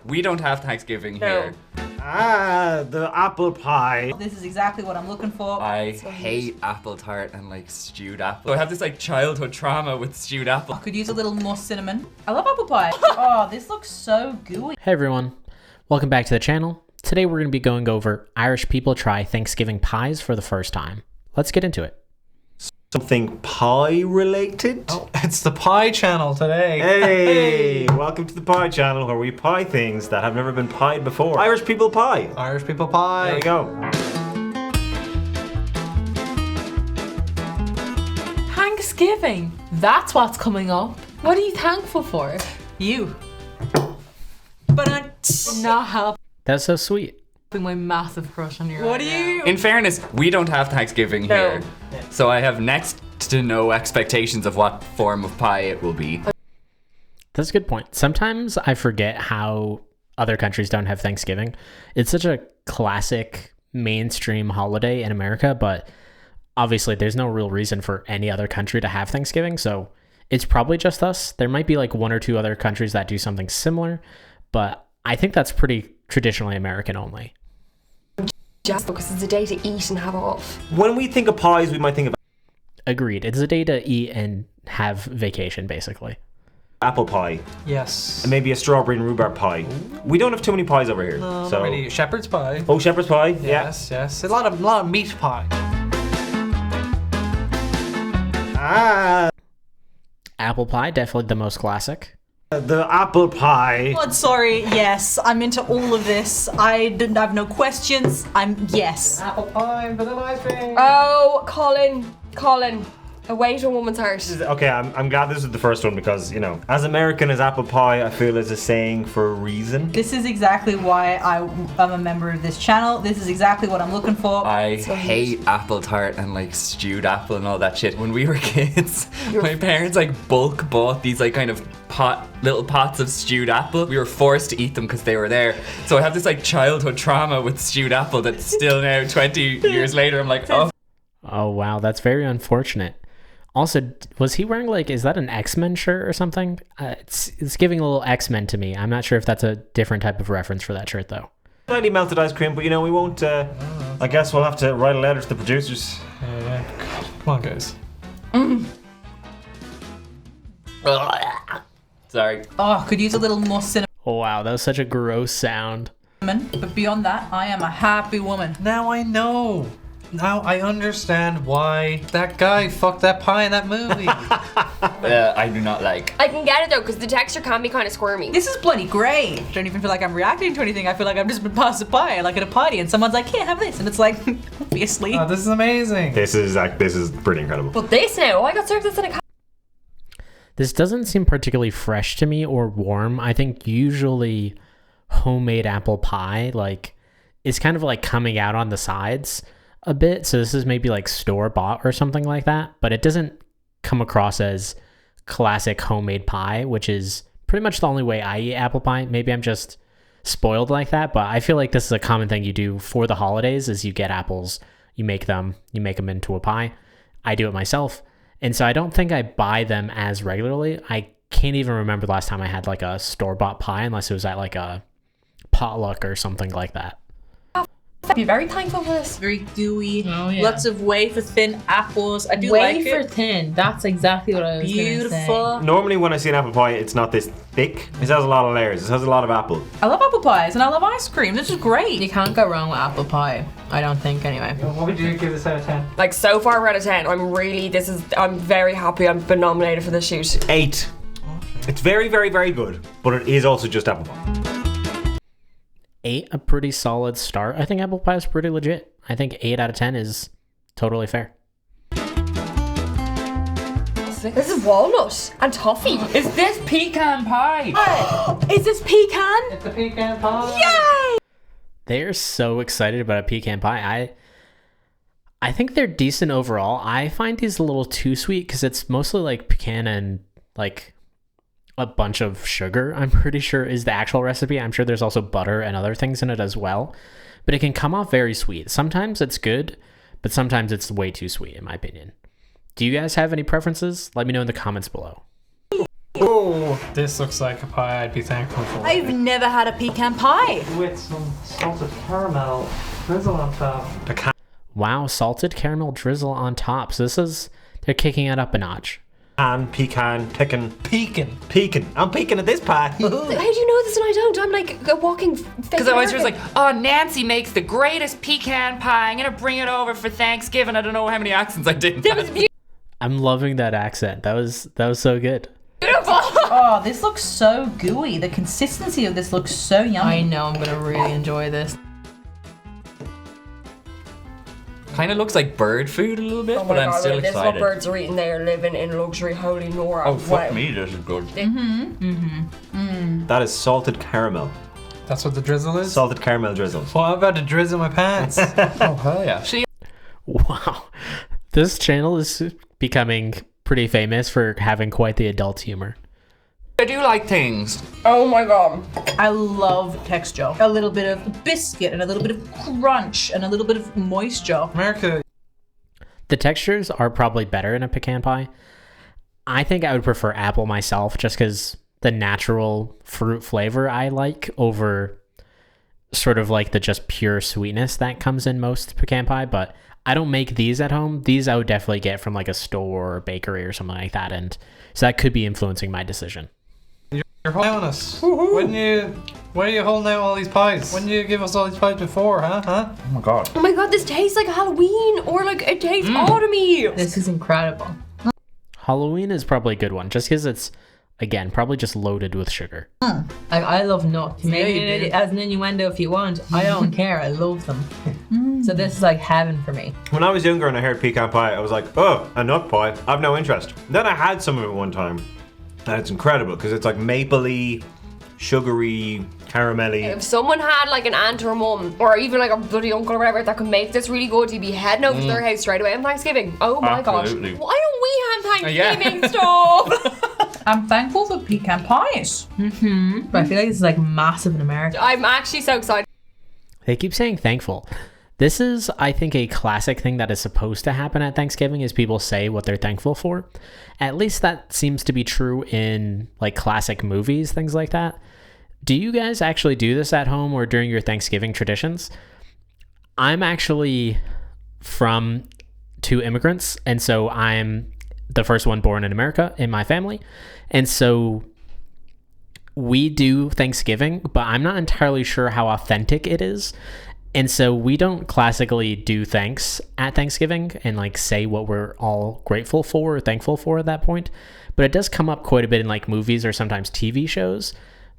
We don't have Thanksgiving No. here. The apple pie. This is exactly what I'm looking for. I hate apple tart and like stewed apple. I have this like childhood trauma with stewed apple. I could use a little more cinnamon. I love apple pie. Oh, this looks so gooey. Hey everyone, welcome back to the channel. Today we're going to be going over Irish people try Thanksgiving pies for the first time. Let's get into it. Something pie related? Oh, it's the pie channel today. Hey, welcome to the pie channel where we pie things that have never been pied before. Irish people pie. Irish people pie. There we go. Thanksgiving. That's what's coming up. What are you thankful for? You. But I'm Not helping That's so sweet. my massive crush on you. What right are now. you? In fairness, we don't have Thanksgiving No. here. So I have next to no expectations of what form of pie it will be. That's a good point. Sometimes I forget how other countries don't have Thanksgiving. It's such a classic mainstream holiday in America, but obviously there's no real reason for any other country to have Thanksgiving, so it's probably just us. There might be like one or two other countries that do something similar, but I think that's pretty traditionally American only. Just because it's a day to eat and have off. When we think of pies, we might think of Agreed. It's a day to eat and have vacation, basically. apple pie Yes. and maybe a strawberry and rhubarb pie. We don't have too many pies over here. No, so not really. Shepherd's pie. Oh, shepherd's pie. Yes, yes. A lot of meat pie. Yeah. Apple pie, definitely the most classic. The apple pie. God, sorry. Yes, I'm into all of this. I didn't have no questions. Yes. Apple pie and vanilla ice cream. Oh, Colin. Away to a woman's heart. Okay, I'm glad this is the first one because, you know, as American as apple pie, I feel is a saying for a reason. This is exactly why I'm a member of this channel. This is exactly what I'm looking for. I hate apple tart and like stewed apple and all that shit. When we were kids, my parents like bulk bought these like kind of little pots of stewed apple. We were forced to eat them because they were there. So I have this like childhood trauma with stewed apple that's still now 20 years later. I'm like, oh. Oh, wow. That's very unfortunate. Also, was he wearing like, is that an X-Men shirt or something? It's giving a little X-Men to me. I'm not sure if that's a different type of reference for that shirt though. Slightly melted ice cream, but you know, we won't, I guess we'll have to write a letter to the producers. Yeah. Come on, guys. Sorry. Oh, could use a little more cinnamon. Oh, wow. That was such a gross sound. But beyond that, I am a happy woman. Now I know. Now I understand why that guy fucked that pie in that movie. I do not like. I can get it though, because the texture can be kind of squirmy. This is bloody great. I don't even feel like I'm reacting to anything. I feel like I've just been passed a pie, like at a party, and someone's like, "Here, have this," and it's like, obviously. Oh, this is amazing. This is pretty incredible. But this now, I got served this in a cup. This doesn't seem particularly fresh to me or warm. I think usually homemade apple pie, like, is kind of like coming out on the sides a bit. So this is maybe like store-bought or something like that, but it doesn't come across as classic homemade pie, which is pretty much the only way I eat apple pie. Maybe I'm just spoiled like that, but I feel like this is a common thing you do for the holidays is you get apples, you make them into a pie. I do it myself. And so I don't think I buy them as regularly. I can't even remember the last time I had like a store-bought pie unless it was at like a potluck or something like that. I'd be very thankful for this. Very gooey. Oh, yeah. Lots of wafer thin apples. I do like Wafer it. thin. That's exactly what I was gonna say. Beautiful. Normally when I see an apple pie, it's not this thick. It has a lot of layers. It has a lot of apple. I love apple pies and I love ice cream. This is great. You can't go wrong with apple pie. I don't think anyway. What would you give this out of 10? Like so far, we're out of 10. I'm very happy I've been nominated for this shoot. 8. It's very, very, very good, but it is also just apple pie. 8, a pretty solid start. I think apple pie is pretty legit. I think 8 out of 10 is totally fair. This is walnut and toffee. Is this pecan pie? Is this pecan? It's a pecan pie. Yay! They're so excited about a pecan pie. I think they're decent overall. I find these a little too sweet because it's mostly like pecan and like a bunch of sugar, I'm pretty sure is the actual recipe. I'm sure there's also butter and other things in it as well, but it can come off very sweet. Sometimes it's good, but sometimes it's way too sweet in my opinion. Do you guys have any preferences? Let me know in the comments below. Oh, this looks like a pie I'd be thankful for. I've never had a pecan pie. With some salted caramel drizzle on top. Wow, salted caramel drizzle on top. So they're kicking it up a notch. Pecan. Pecan. I'm pecan at this pie. How do you know this and I don't? I'm like a walking fake Because I was just American. like, oh, Nancy makes the greatest pecan pie. I'm gonna bring it over for Thanksgiving. I don't know how many accents I did. That was I'm loving that accent. That was so good. beautiful. Oh, this looks so gooey. The consistency of this looks so yummy. I know I'm gonna really enjoy this. Kind of looks like bird food a little bit, Oh my but I'm God, still this is what excited. birds are eating. They are living in luxury. Holy Nora. Oh, fuck Wow. me, this is good. That is salted caramel. That's what the drizzle is? Salted caramel drizzle. Well, I'm about to drizzle my pants. Oh, hell yeah. Wow. This channel is becoming pretty famous for having quite the adult humor. I do like things. Oh my God. I love texture. A little bit of biscuit and a little bit of crunch and a little bit of moisture. America. The textures are probably better in a pecan pie. I think I would prefer apple myself just because the natural fruit flavor I like over sort of like the just pure sweetness that comes in most pecan pie, but I don't make these at home. These I would definitely get from like a store or bakery or something like that, and so that could be influencing my decision. You're holding on us. Why are you holding out all these pies? When did you give us all these pies before, huh? Oh my god. Oh my God, this tastes like Halloween or like it tastes autumny. This is incredible. Halloween is probably a good one just because it's, again, probably just loaded with sugar. I love nuts. Maybe as an innuendo if you want. I don't care. I love them. So this is like heaven for me. When I was younger and I heard pecan pie, I was like, oh, a nut pie. I've no interest. Then I had some of it one time, and it's incredible because it's like mapley, sugary, caramelly. If someone had like an aunt or a mum or even like a bloody uncle or whatever that could make this really good, you'd be heading over to their house straight away on Thanksgiving. Oh my Absolutely. gosh. Why don't we have Yeah. Thanksgiving stuff? I'm thankful for pecan pies. But I feel like this is like massive in America. I'm actually so excited. They keep saying thankful. This is, I think, a classic thing that is supposed to happen at Thanksgiving is people say what they're thankful for. At least that seems to be true in like classic movies, things like that. Do you guys actually do this at home or during your Thanksgiving traditions? I'm actually from two immigrants, and so I'm the first one born in America in my family. And so we do Thanksgiving, but I'm not entirely sure how authentic it is. And so we don't classically do thanks at Thanksgiving and like say what we're all grateful for or thankful for at that point. But it does come up quite a bit in like movies or sometimes TV shows.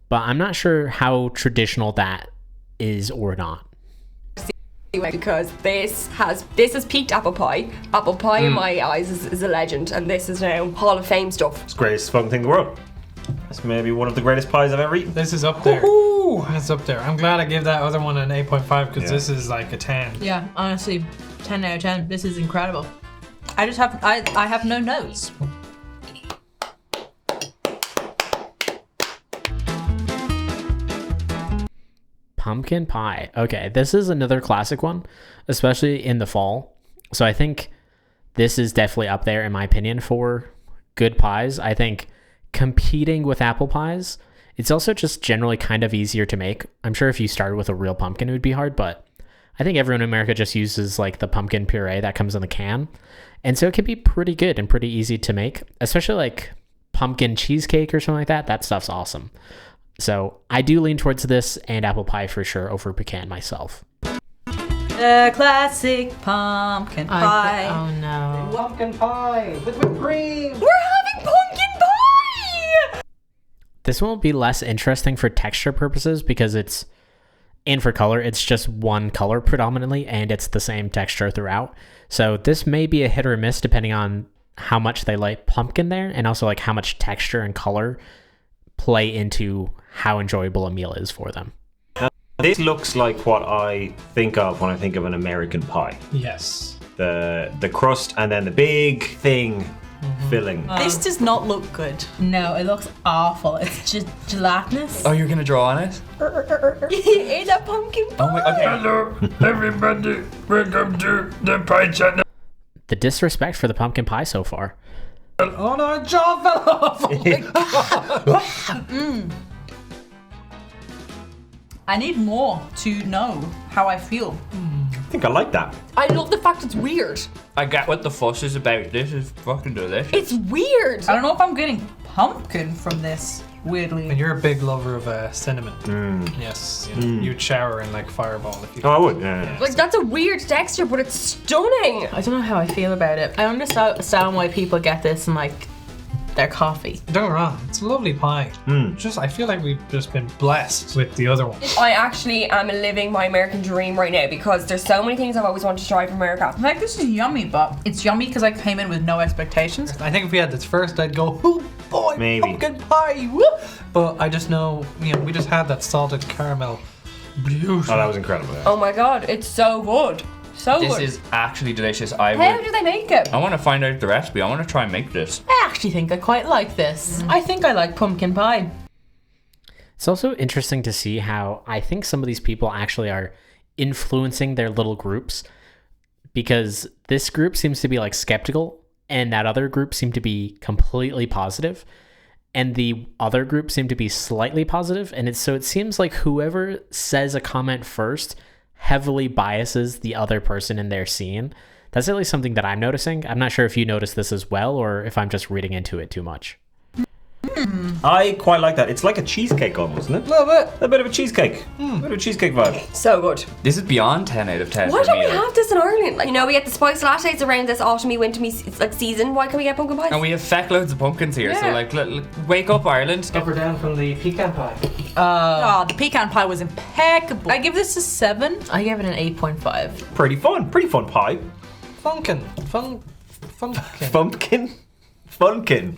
But I'm not sure how traditional that is or not. Because this has peaked apple pie. Apple pie in my eyes is a legend, and this is now Hall of Fame stuff. It's the greatest fucking thing in the world. It's maybe one of the greatest pies I've ever eaten. This is up there. It's up there. I'm glad I gave that other one an 8.5 because Yeah. this is like a 10. Yeah, honestly, 10 out of 10. This is incredible. I have no notes. Pumpkin pie. Okay, this is another classic one, especially in the fall. So I think this is definitely up there in my opinion for good pies. I think competing with apple pies, it's also just generally kind of easier to make. I'm sure if you started with a real pumpkin, it would be hard, but I think everyone in America just uses like the pumpkin puree that comes in the can. And so it can be pretty good and pretty easy to make, especially like pumpkin cheesecake or something like that. That stuff's awesome. So I do lean towards this and apple pie for sure over pecan myself. The classic pumpkin pie. Oh no. Pumpkin pie with whipped cream. We're having pumpkin pie! This one will be less interesting for texture purposes because and for color, it's just one color predominantly and it's the same texture throughout. So this may be a hit or miss depending on how much they like pumpkin there and also like how much texture and color play into how enjoyable a meal is for them. This looks like what I think of when I think of an American pie. Yes. The crust and then the big thing filling. This does not look good. No, it looks awful. It's just gelatinous. Oh, you're gonna draw on it? It's a pumpkin pie. Oh my, okay. Hello, everybody. Welcome to the pie channel. The disrespect for the pumpkin pie so far. Oh no, jaw fell off! Oh my God. I need more to know how I feel. I think I like that. I love the fact it's weird. I get what the fuss is about. This is fucking delicious. It's weird. I don't know if I'm getting pumpkin from this, weirdly. And you're a big lover of cinnamon. Yes. You'd shower in like Fireball if you Oh, I would. Yeah. Like, that's a weird texture, but it's stunning. I don't know how I feel about it. I understand why people get this in like their coffee. Don't get me wrong, it's a lovely pie. Just I feel like we've just been blessed with the other one. I actually am living my American dream right now because there's so many things I've always wanted to try from America. Like, this is yummy, but it's yummy because I came in with no expectations. I think if we had this first, I'd go, oh boy, Maybe. pumpkin pie, woo! But I just know, we just had that salted caramel. Beautiful. Oh, that was incredible. Yeah. Oh my god, it's so good. So This good. is actually delicious. How do they make it? I want to find out the recipe. I want to try and make this. I actually think I quite like this. I think I like pumpkin pie. It's also interesting to see how I think some of these people actually are influencing their little groups, because this group seems to be like skeptical and that other group seemed to be completely positive, and the other group seemed to be slightly positive, and so it seems like whoever says a comment first heavily biases the other person in their scene. That's at least something that I'm noticing. I'm not sure if you notice this as well or if I'm just reading into it too much. I quite like that. It's like a cheesecake almost, isn't it? A little bit. A bit of a cheesecake. A bit of a cheesecake vibe. So good. This is beyond 10 out of 10 Why for don't me. we have this in Ireland? Like, we get the spiced lattes around this autumny, wintery like season. Why can't we get pumpkin pies? And we have feck loads of pumpkins here, so Yeah. like, wake up Ireland. Up or down from the pecan pie. Oh, the pecan pie was impeccable. I give this a 7. I give it an 8.5. Pretty fun pie. Funkin. Funkin. Pumpkin. Funkin.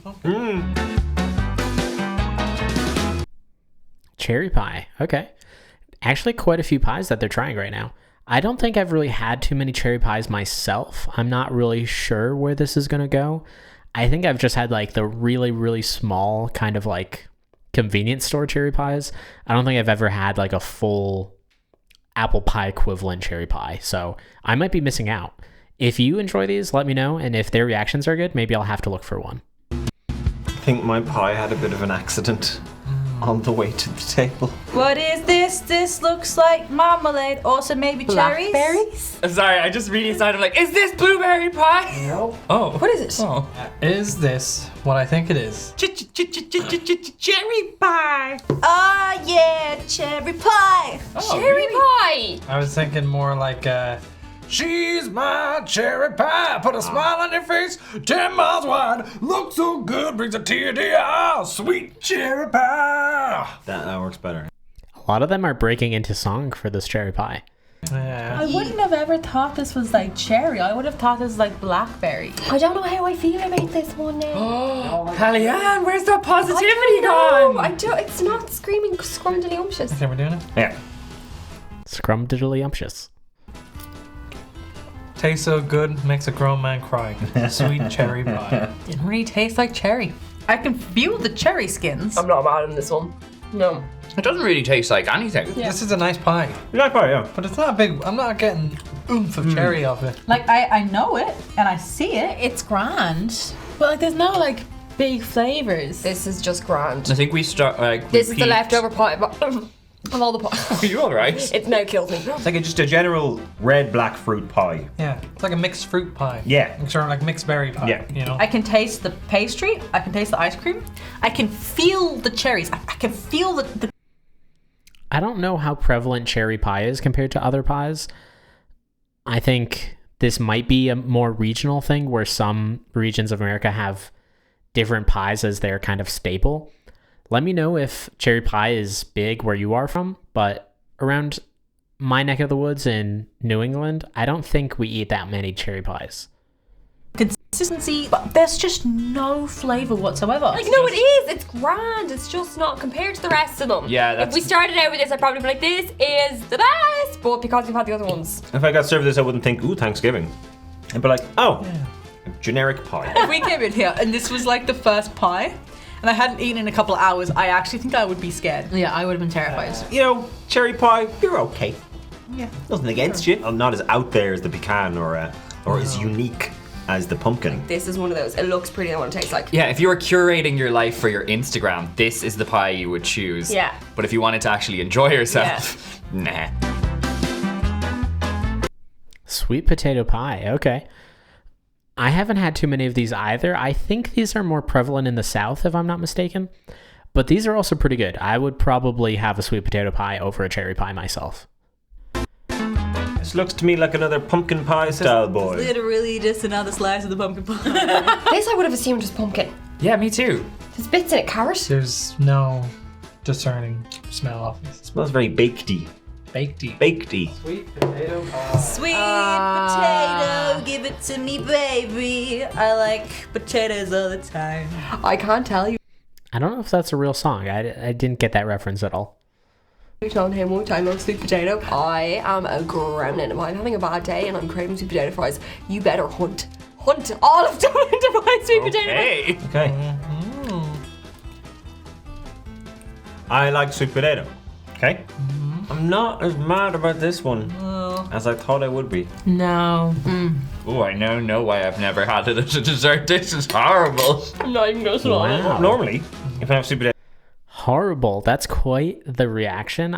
Cherry pie. Okay. Actually, quite a few pies that they're trying right now. I don't think I've really had too many cherry pies myself. I'm not really sure where this is going to go. I think I've just had like the really, really small kind of like convenience store cherry pies. I don't think I've ever had like a full apple pie equivalent cherry pie. So I might be missing out. If you enjoy these, let me know. And if their reactions are good, maybe I'll have to look for one. I think my pie had a bit of an accident on the way to the table. What is this? This looks like marmalade. Also maybe cherries? Blackberries? Sorry, I just really sounded like, is this blueberry pie? No. Oh. What is it? Oh. Is this what I think it is? Cherry pie. Oh yeah, cherry pie. Cherry pie! I was thinking more like, she's my cherry pie. Put a smile on your face, 10 miles wide. Looks so good, brings a tear to your eye. Sweet cherry pie. That works better. A lot of them are breaking into song for this cherry pie. Yeah. I wouldn't have ever thought this was like cherry. I would have thought this was like blackberry. I don't know how I feel about this one now. Kellyanne, where's that I positivity don't know. gone? I don't. It's not screaming scrumdiddlyumptious. Okay, we're doing it. Yeah. Scrumdiddlyumptious. Tastes so good, makes a grown man cry. Sweet cherry pie. Didn't really taste like cherry. I can feel the cherry skins. I'm not mad on this one. No. It doesn't really taste like anything. This is a nice pie, You like pie, yeah? but it's not big. I'm not getting oomph of cherry off it. Like I know it and I see it. It's grand. But like there's no like big flavors. This is just grand. I think we start like. This is the leftover pie of all the pies. Are you alright? It now kills me. It's like just a general red black fruit pie. Yeah, it's like a mixed fruit pie. Yeah. Like sort of like mixed berry pie. Yeah. You know. I can taste the pastry. I can taste the ice cream. I can feel the cherries. I can feel the I don't know how prevalent cherry pie is compared to other pies. I think this might be a more regional thing where some regions of America have different pies as their kind of staple. Let me know if cherry pie is big where you are from, but around my neck of the woods in New England, I don't think we eat that many cherry pies. consistency, but there's just no flavor whatsoever. Like, no, it is. It's grand. It's just not compared to the rest of them. Yeah, If that's- we started out with this, I'd probably be like, this is the best. But because we've had the other ones. If I got served this, I wouldn't think, ooh, Thanksgiving. I'd be like, oh, generic pie. If we came in here and this was like the first pie, and I hadn't eaten in a couple of hours, I actually think I would be scared. Yeah, I would have been terrified. You know, cherry pie, you're okay. Yeah. Nothing against you. I'm not as out there as the pecan or as unique as the pumpkin. This is one of those. It looks pretty. I want to taste like. Yeah, if you were curating your life for your Instagram, this is the pie you would choose. Yeah. But if you wanted to actually enjoy yourself, nah. Sweet potato pie. Okay. I haven't had too many of these either. I think these are more prevalent in the South, if I'm not mistaken. But these are also pretty good. I would probably have a sweet potato pie over a cherry pie myself. This looks to me like another pumpkin pie style boy. Literally just another slice of the pumpkin pie. This I would have assumed was pumpkin. Yeah, me too. There's bits in it. Carrot. There's no discerning smell off this. It smells very bakedy. Bakedy. Bakedy. Sweet potato pie. Sweet potato, give it to me, baby. I like potatoes all the time. I can't tell you. I don't know if that's a real song. I didn't get that reference at all. On him one time on sweet potato. I am a gremlin. If I'm having a bad day and I'm craving sweet potato fries, you better hunt all of them to find sweet potato fries. Okay. Okay. I like sweet potato. Okay. I'm not as mad about this one as I thought I would be. No. Oh, I now know why I've never had it as a dessert. This is horrible. I'm not even gonna lie. Wow. Normally, if I have sweet potato, Horrible. That's quite the reaction.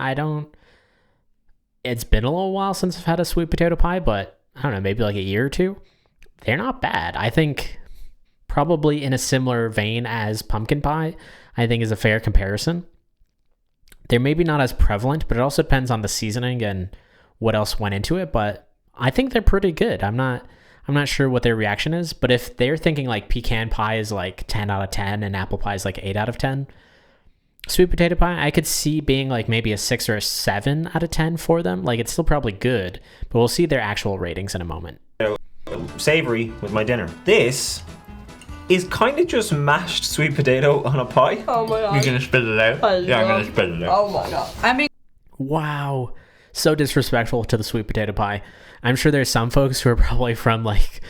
It's been a little while since I've had a sweet potato pie, but I don't know, maybe like a year or two. They're not bad. I think probably in a similar vein as pumpkin pie, I think is a fair comparison. They're maybe not as prevalent, but it also depends on the seasoning and what else went into it, but I think they're pretty good. I'm not sure what their reaction is, but if they're thinking like pecan pie is like 10 out of 10 and apple pie is like 8 out of 10, sweet potato pie, I could see being like maybe a 6 or a 7 out of 10 for them. Like it's still probably good, but we'll see their actual ratings in a moment. savory with my dinner. This is kind of just mashed sweet potato on a pie. Oh my god. You're gonna spit it out? Yeah, I'm gonna spit it out. Oh my god. I mean, Wow. So disrespectful to the sweet potato pie. I'm sure there's some folks who are probably from like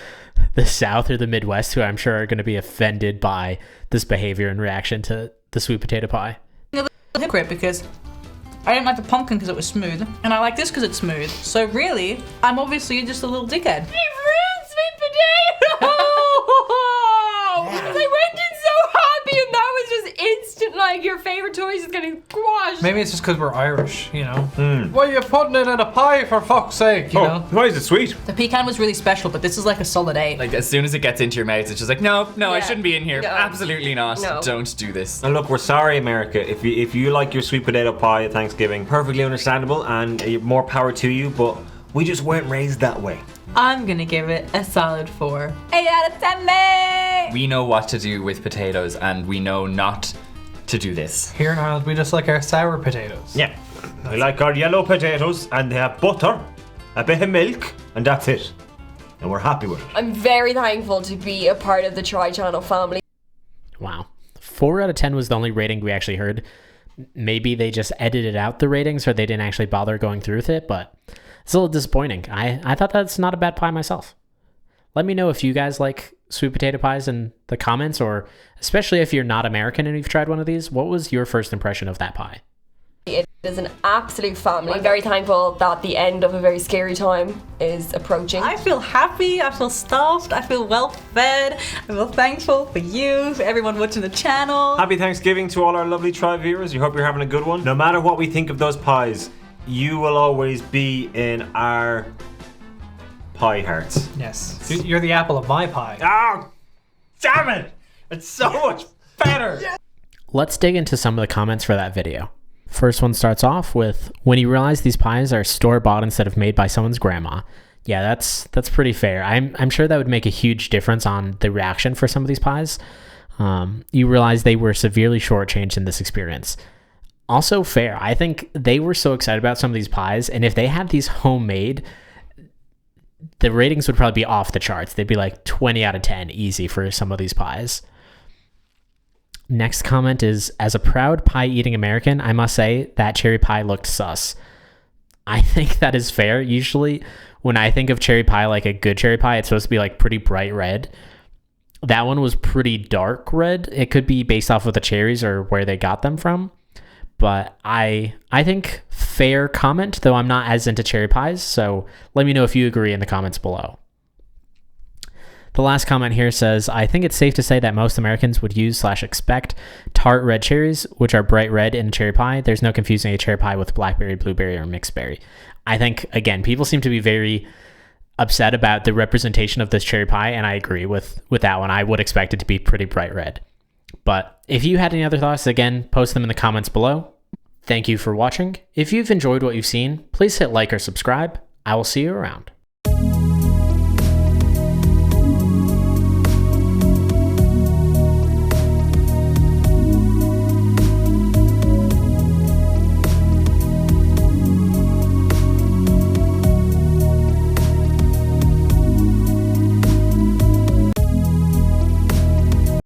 the South or the Midwest who I'm sure are going to be offended by this behavior in reaction to the sweet potato pie. a hypocrite because I didn't like the pumpkin because it was smooth, and I like this because it's smooth. So really, I'm obviously just a little dickhead. He ruined sweet potato! I went in so happy and that was just instant, like your favorite choice is getting squashed. Maybe it's just because we're Irish, you know. Why are you putting it in a pie for fuck's sake, you Oh, know? why is it sweet? The pecan was really special, but this is like a solid 8. Like as soon as it gets into your mouth, it's just like, no, I Yeah. shouldn't be in here. No. Absolutely not. No. Don't do this. And look, we're sorry, America. If you like your sweet potato pie at Thanksgiving, perfectly understandable and more power to you, but we just weren't raised that way. I'm gonna give it a solid 4. 8 out of 10, mate! We know what to do with potatoes, and we know not to do this. Here in Ireland, we just like our sour potatoes. Yeah. I like our yellow potatoes, and they have butter, a bit of milk, and that's it. And we're happy with it. I'm very thankful to be a part of the Tri Channel family. Wow. 4 out of 10 was the only rating we actually heard. Maybe they just edited out the ratings or they didn't actually bother going through with it, but it's a little disappointing. I thought that's not a bad pie myself. Let me know if you guys like sweet potato pies in the comments, or especially if you're not American and you've tried one of these, what was your first impression of that pie? It is an absolute family. I'm very thankful that the end of a very scary time is approaching. I feel happy, I feel stuffed, I feel well fed, I feel thankful for you, for everyone watching the channel. Happy Thanksgiving to all our lovely Tri viewers. We hope you're having a good one. No matter what we think of those pies, you will always be in our pie hearts. Yes. You're the apple of my pie. Oh, damn it! It's so much better! Let's dig into some of the comments for that video. First one starts off with, when you realize these pies are store-bought instead of made by someone's grandma. Yeah, that's pretty fair. I'm sure that would make a huge difference on the reaction for some of these pies. You realize they were severely shortchanged in this experience. Also fair. I think they were so excited about some of these pies, and if they had these homemade, the ratings would probably be off the charts. They'd be like 20 out of 10 easy for some of these pies. Next comment is, as a proud pie-eating American, I must say that cherry pie looked sus. I think that is fair. Usually, when I think of cherry pie, like a good cherry pie, it's supposed to be like pretty bright red. That one was pretty dark red. It could be based off of the cherries or where they got them from. But I think fair comment, though I'm not as into cherry pies, so let me know if you agree in the comments below. The last comment here says, I think it's safe to say that most Americans would use/expect tart red cherries, which are bright red in a cherry pie. There's no confusing a cherry pie with blackberry, blueberry, or mixed berry. I think, again, people seem to be very upset about the representation of this cherry pie, and I agree with that one. I would expect it to be pretty bright red. But if you had any other thoughts, again, post them in the comments below. Thank you for watching. If you've enjoyed what you've seen, please hit like or subscribe. I will see you around.